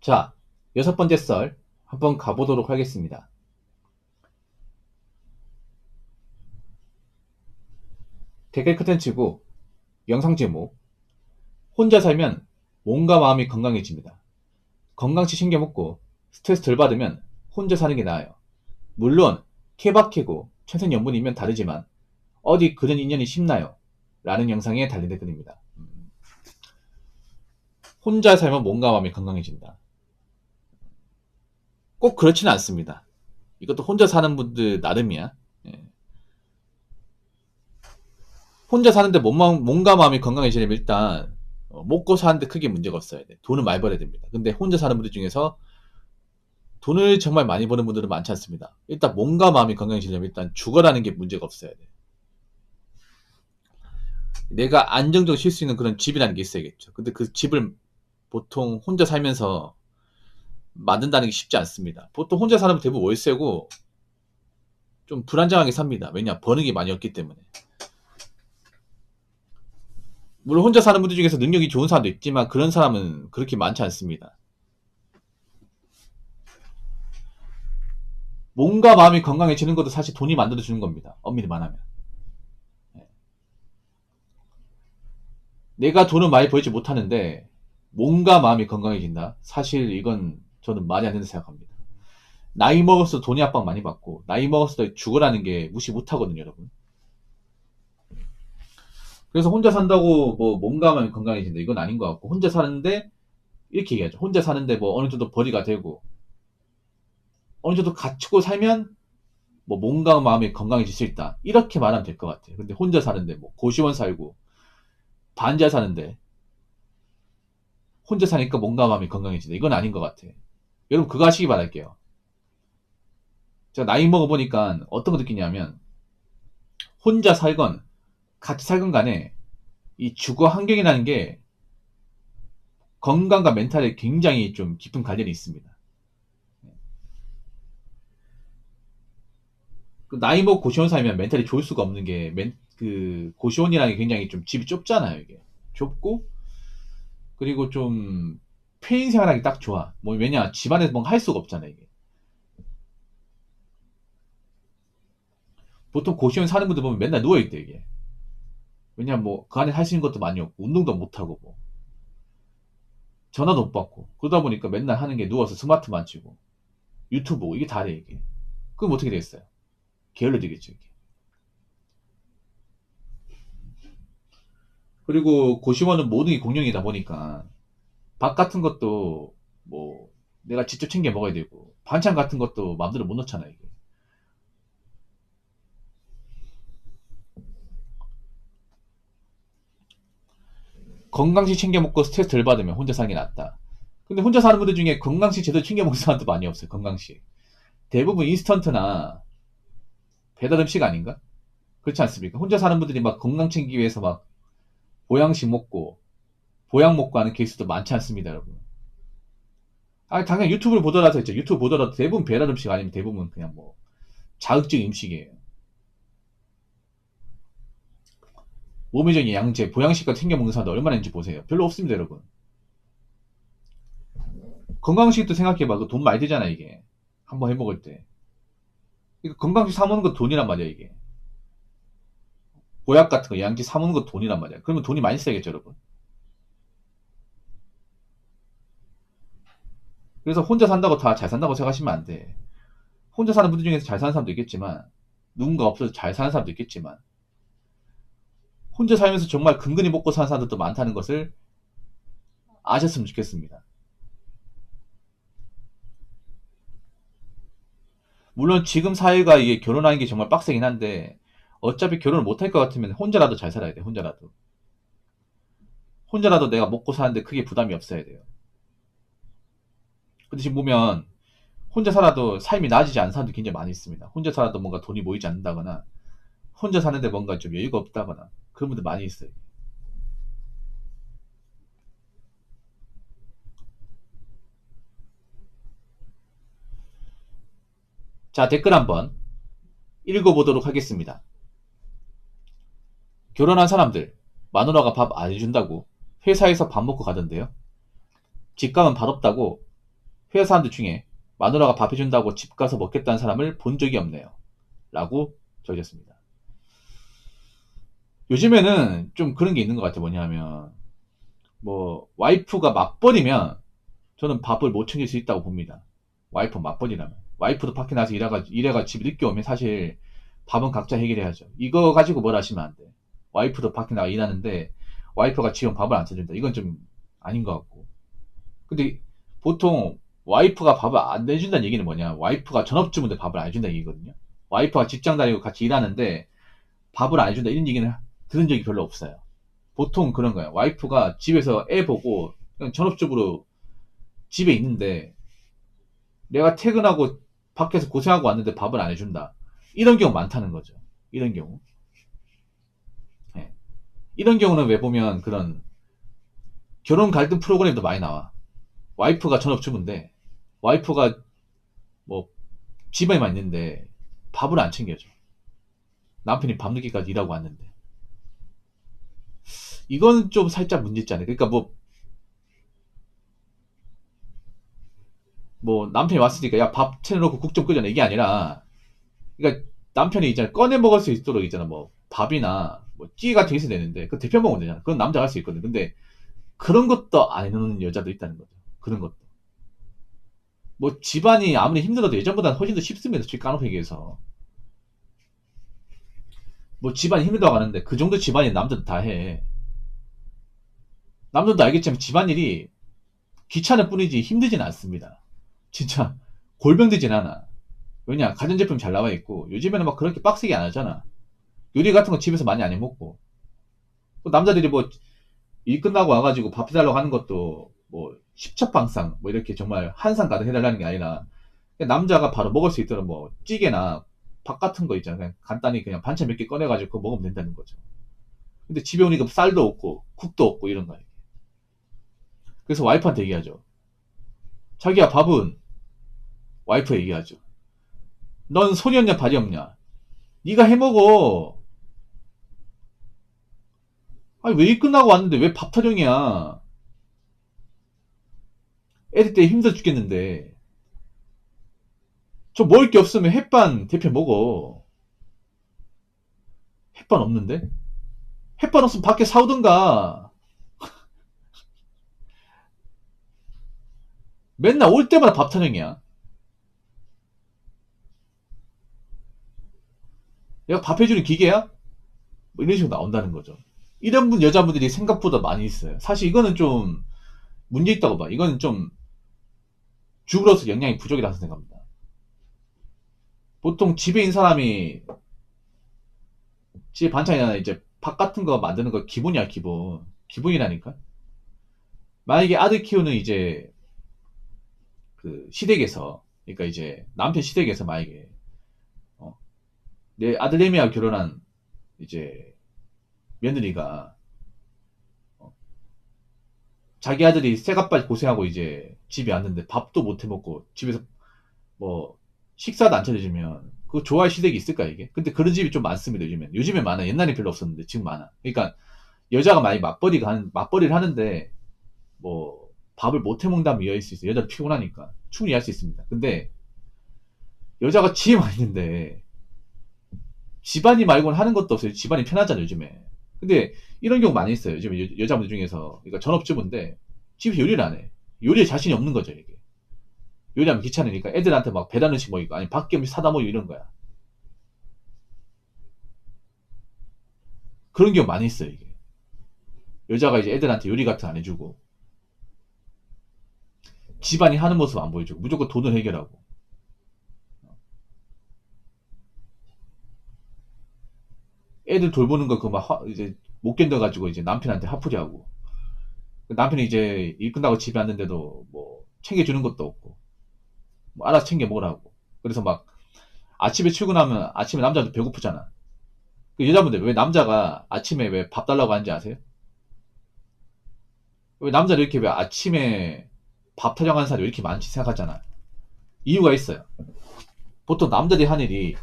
자, 6번째 썰 한번 가보도록 하겠습니다. 댓글 컨텐츠고 영상 제목 혼자 살면 몸과 마음이 건강해집니다. 건강치 챙겨 먹고 스트레스 덜 받으면 혼자 사는 게 나아요. 물론 케바케고 천생연분이면 다르지만 어디 그런 인연이 쉽나요? 라는 영상에 달린 댓글입니다. 혼자 살면 몸과 마음이 건강해진다. 꼭 그렇지는 않습니다. 이것도 혼자 사는 분들 나름이야. 예. 혼자 사는데 몸과 마음이 건강해지려면 일단 먹고 사는데 크게 문제가 없어야 돼. 돈을 많이 벌어야 됩니다. 근데 혼자 사는 분들 중에서 돈을 정말 많이 버는 분들은 많지 않습니다. 일단 몸과 마음이 건강해지려면 일단 죽어라는 게 문제가 없어야 돼. 내가 안정적으로 쉴 수 있는 그런 집이라는 게 있어야겠죠. 근데 그 집을 보통 혼자 살면서 만든다는 게 쉽지 않습니다. 보통 혼자 사는 분 대부분 월세고 좀 불안정하게 삽니다. 왜냐? 버는 게 많이 없기 때문에. 물론 혼자 사는 분들 중에서 능력이 좋은 사람도 있지만 그런 사람은 그렇게 많지 않습니다. 몸과 마음이 건강해지는 것도 사실 돈이 만들어주는 겁니다. 엄밀히 말하면. 내가 돈을 많이 벌지 못하는데 몸과 마음이 건강해진다? 사실 이건 저는 말이 안 된다고 생각합니다. 나이 먹어서 돈이 압박 많이 받고 나이 먹어서 죽으라는 게 무시 못하거든요, 여러분. 그래서 혼자 산다고 뭐 몸과 마음이 건강해진다 이건 아닌 것 같고, 혼자 사는데 이렇게 얘기하죠. 혼자 사는데 뭐 어느 정도 벌이가 되고 어느 정도 갖추고 살면 뭐 몸과 마음이 건강해질 수 있다, 이렇게 말하면 될 것 같아요. 근데 혼자 사는데 뭐 고시원 살고 반지하 사는데 혼자 사니까 몸과 마음이 건강해진다, 이건 아닌 것 같아. 여러분 그거 하시기 바랄게요. 제가 나이 먹어보니까 어떤 거 느끼냐면, 혼자 살건 같이 살건 간에 이 주거 환경이라는 게 건강과 멘탈에 굉장히 좀 깊은 관련이 있습니다. 그 나이 먹고 고시원 살면 멘탈이 좋을 수가 없는 게, 그 고시원이라는 게 굉장히 좀 집이 좁잖아요. 이게 좁고, 그리고 좀 페인 생활하기 딱 좋아. 뭐 왜냐, 집안에서 뭔가 할 수가 없잖아요. 이게 보통 고시원 사는 분들 보면 맨날 누워있대 이게. 왜냐, 뭐 그 안에 할 수 있는 것도 많이 없고 운동도 못 하고 뭐 전화도 못 받고, 그러다 보니까 맨날 하는 게 누워서 스마트만 치고 유튜브 보고, 이게 다래 이게. 그럼 어떻게 되겠어요? 게을러지겠죠 이게. 그리고 고시원은 모든 게 공용이다 보니까 밥 같은 것도 뭐 내가 직접 챙겨 먹어야 되고, 반찬 같은 것도 마음대로 못 넣잖아 이게. 건강식 챙겨 먹고 스트레스 덜 받으면 혼자 사는 게 낫다. 근데 혼자 사는 분들 중에 건강식 제대로 챙겨 먹는 사람도 많이 없어요. 건강식 대부분 인스턴트나 배달 음식 아닌가? 그렇지 않습니까? 혼자 사는 분들이 막 건강 챙기기 위해서 막 보양식 먹고 보양 먹고 하는 케이스도 많지 않습니다, 여러분. 아, 당연히 유튜브를 보더라도 했죠. 유튜브 보더라도 대부분 배달 음식 아니면 대부분 그냥 뭐 자극적인 음식이에요. 몸에 적인 양재, 보양식 같은 챙겨 먹는 사람도 얼마나 있는지 보세요. 별로 없습니다, 여러분. 건강식도 생각해봐. 그 돈 많이 들잖아, 이게. 한번 해 먹을 때. 이거 건강식 사 먹는 거 돈이란 말이야, 이게. 보약 같은 거, 양지 사 먹는 거 돈이란 말이야. 그러면 돈이 많이 써야겠죠, 여러분. 그래서 혼자 산다고 다 잘 산다고 생각하시면 안 돼. 혼자 사는 분들 중에서 잘 사는 사람도 있겠지만, 누군가 없어서 잘 사는 사람도 있겠지만, 혼자 살면서 정말 근근히 먹고 사는 사람들도 많다는 것을 아셨으면 좋겠습니다. 물론 지금 사회가 이게 결혼하는 게 정말 빡세긴 한데, 어차피 결혼을 못할 것 같으면 혼자라도 잘 살아야 돼, 혼자라도. 혼자라도 내가 먹고 사는데 크게 부담이 없어야 돼요. 근데 지금 보면 혼자 살아도 삶이 나아지지 않는 사람들이 굉장히 많이 있습니다. 혼자 살아도 뭔가 돈이 모이지 않는다거나, 혼자 사는데 뭔가 좀 여유가 없다거나, 그런 분들 많이 있어요. 자, 댓글 한번 읽어보도록 하겠습니다. 결혼한 사람들, 마누라가 밥 안 해준다고 회사에서 밥 먹고 가던데요. 직감은 맛없다고 회사 사람들 중에 마누라가 밥 해준다고 집 가서 먹겠다는 사람을 본 적이 없네요. 라고 적으셨습니다. 요즘에는 좀 그런 게 있는 것 같아요. 뭐냐면 뭐 와이프가 맞벌이면 저는 밥을 못 챙길 수 있다고 봅니다. 와이프 맞벌이라면. 와이프도 밖에 나가서 일해가 집에 늦게 오면 사실 밥은 각자 해결해야죠. 이거 가지고 뭘 하시면 안 돼. 와이프도 밖에 나가 일하는데 와이프가 지금 밥을 안 사준다. 이건 좀 아닌 것 같고. 근데 보통 와이프가 밥을 안 해준다는 얘기는 뭐냐. 와이프가 전업주부인데 밥을 안 해준다는 얘기거든요. 와이프가 직장 다니고 같이 일하는데 밥을 안 해준다. 이런 얘기는 들은 적이 별로 없어요. 보통 그런 거예요. 와이프가 집에서 애 보고 그냥 전업주부로 집에 있는데 내가 퇴근하고 밖에서 고생하고 왔는데 밥을 안 해준다. 이런 경우 많다는 거죠. 이런 경우. 네. 이런 경우는 왜 보면 그런 결혼 갈등 프로그램도 많이 나와. 와이프가 전업주부인데 와이프가 뭐 집에만 있는데 밥을 안 챙겨줘. 남편이 밤늦게까지 일하고 왔는데. 이건 좀 살짝 문제 있지 않아요? 그러니까 뭐 남편이 왔으니까 야 밥 차려놓고 국 좀 끓여내 이게 아니라 그러니까 남편이 이제 꺼내 먹을 수 있도록 있잖아 뭐 밥이나 뭐 찌개 같은 게 있어야 되는데 그 대표 먹으면 되잖아. 그건 남자가 할 수 있거든. 근데 그런 것도 안 해놓는 여자도 있다는 거죠. 그런 것도. 뭐 집안이 아무리 힘들어도 예전보다 훨씬 더 쉽습니다. 솔직히 까놓고 얘기해서. 뭐 집안이 힘들다고 하는데 그 정도 집안이 남자도 다 해. 남자도 알겠지만 집안일이 귀찮을 뿐이지 힘들진 않습니다. 진짜 골병되진 않아. 왜냐 가전제품 잘 나와 있고 요즘에는 막 그렇게 빡세게 안 하잖아. 요리 같은 거 집에서 많이 안 해먹고 또 남자들이 뭐 일 끝나고 와가지고 밥 해달라고 하는 것도 뭐 십첩방상 뭐 이렇게 정말 한상 가득 해달라는 게 아니라 그냥 남자가 바로 먹을 수 있도록 뭐 찌개나 밥 같은 거 있잖아. 그냥 간단히 그냥 반찬 몇 개 꺼내가지고 그거 먹으면 된다는 거죠. 근데 집에 오니까 쌀도 없고 국도 없고 이런 거야. 그래서 와이프한테 얘기하죠. 자기야 밥은 와이프 얘기하죠. 넌 손이 없냐 발이 없냐? 네가 해먹어. 아니 왜 일 끝나고 왔는데 왜 밥 타령이야? 애들 때 힘들어 죽겠는데 저 먹을 게 없으면 햇반 대표 먹어. 햇반 없는데? 햇반 없으면 밖에 사오든가. 맨날 올 때마다 밥 타령이야. 내가 밥 해주는 기계야? 뭐 이런 식으로 나온다는 거죠. 이런 여자분들이 생각보다 많이 있어요. 사실 이거는 좀 문제 있다고 봐. 이거는 좀 주부로서 영양이 부족이라고 생각합니다. 보통 집에 있는 사람이 집에 반찬이나 이제 밥 같은 거 만드는 거 기본이야, 기본. 기본이라니까. 만약에 아들 키우는 이제 그 시댁에서, 그러니까 이제 남편 시댁에서 만약에 어, 내 아들내미하고 결혼한 이제 며느리가 자기 아들이 새갑발 고생하고 이제 집에 왔는데 밥도 못 해먹고 집에서 뭐 식사도 안 차려주면 그거 좋아할 시댁이 있을까 이게? 근데 그런 집이 좀 많습니다 요즘엔. 요즘에 많아. 옛날에 별로 없었는데 지금 많아. 그러니까 여자가 많이 맞벌이를 하는데 뭐 밥을 못 해먹는다면 이해할 수 있어요. 여자 피곤하니까 충분히 할 수 있습니다. 근데 여자가 집에만 있는데 집안이 말고는 하는 것도 없어요. 집안이 편하잖아요 요즘에. 근데 이런 경우 많이 있어요. 요즘에 여자분들 중에서 그러니까 전업주부인데 집에서 요리를 안 해. 요리에 자신이 없는 거죠 이게. 요리하면 귀찮으니까 애들한테 막 배달 음식 먹이고 아니 밖에 음식 사다 먹이고 이런 거야. 그런 경우 많이 있어요 이게. 여자가 이제 애들한테 요리 같은 거 안 해주고 집안이 하는 모습 안 보여주고 무조건 돈을 해결하고 애들 돌보는 거 그거 막 이제 못 견뎌가지고 이제 남편한테 화풀이하고 남편이 이제 일 끝나고 집에 왔는데도 뭐 챙겨주는 것도 없고 뭐 알아서 챙겨 먹으라고. 그래서 막 아침에 출근하면 아침에 남자도 배고프잖아. 그 여자분들 왜 남자가 아침에 왜 밥 달라고 하는지 아세요? 왜 남자들 이렇게 왜 아침에 밥 타령하는 사람이 왜 이렇게 많지 생각하잖아. 이유가 있어요. 보통 남자들이 하는 일이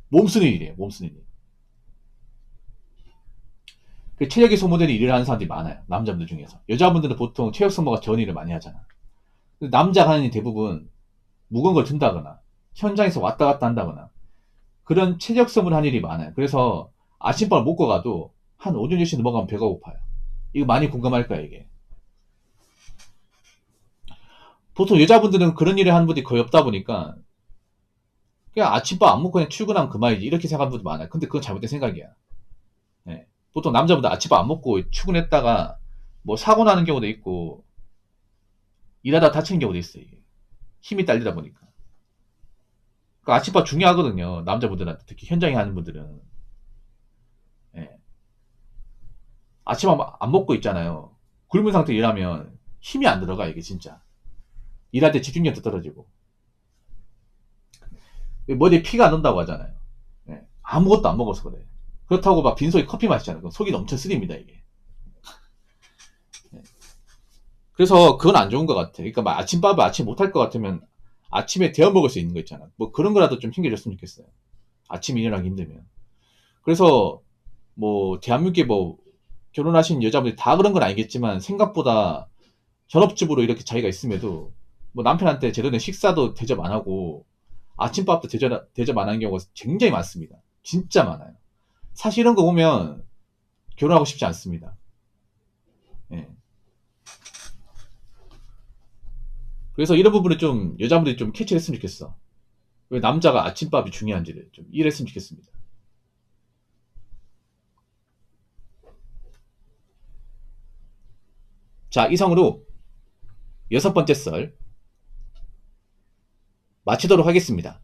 몸 쓰는 일이에요. 몸 쓰는 일. 그 체력이 소모되는 일을 하는 사람들이 많아요. 남자분들 중에서. 여자분들은 보통 체력 소모가 적은 일을 많이 하잖아. 남자가 하는 일 대부분 무거운 걸 든다거나 현장에서 왔다 갔다 한다거나 그런 체력성을 한 일이 많아요. 그래서 아침밥을 먹고 가도 한 오전 10시 넘어가면 배가 고파요. 이거 많이 공감할 거야, 이게. 보통 여자분들은 그런 일을 하는 분들이 거의 없다 보니까 그냥 아침밥 안 먹고 그냥 출근하면 그만이지 이렇게 생각하는 분들 많아요. 근데 그건 잘못된 생각이야. 예. 보통 남자분들 아침밥 안 먹고 출근했다가 뭐 사고 나는 경우도 있고 일하다 다치는 경우도 있어요. 이게. 힘이 딸리다 보니까. 그러니까 아침밥 중요하거든요. 남자분들한테 특히 현장에 하는 분들은. 예. 아침밥 안 먹고 있잖아요. 굶은 상태로 일하면 힘이 안 들어가 이게 진짜. 일할 때 집중력도 떨어지고 머리에 피가 안 온다고 하잖아요. 예. 아무것도 안 먹어서 그래. 그렇다고 막 빈속에 커피 마시잖아요. 그럼 속이 넘쳐 쓰립니다 이게. 예. 그래서 그건 안 좋은 것 같아. 그러니까 막 아침밥을 아침 못할 것 같으면 아침에 데워 먹을 수 있는 거 있잖아. 뭐 그런 거라도 좀 챙겨줬으면 좋겠어요. 아침 일어나기 힘들면. 그래서 뭐 대한민국에 뭐 결혼하신 여자분들이 다 그런 건 아니겠지만 생각보다 전업주부로 이렇게 자기가 있음에도 뭐 남편한테 제대로 된 식사도 대접 안 하고 아침밥도 대접 안 하는 경우가 굉장히 많습니다. 진짜 많아요. 사실 이런 거 보면 결혼하고 싶지 않습니다. 예. 그래서 이런 부분을 좀 여자분들이 좀 캐치를 했으면 좋겠어. 왜 남자가 아침밥이 중요한지를 좀 이해했으면 좋겠습니다. 자, 이상으로 6번째 썰 마치도록 하겠습니다.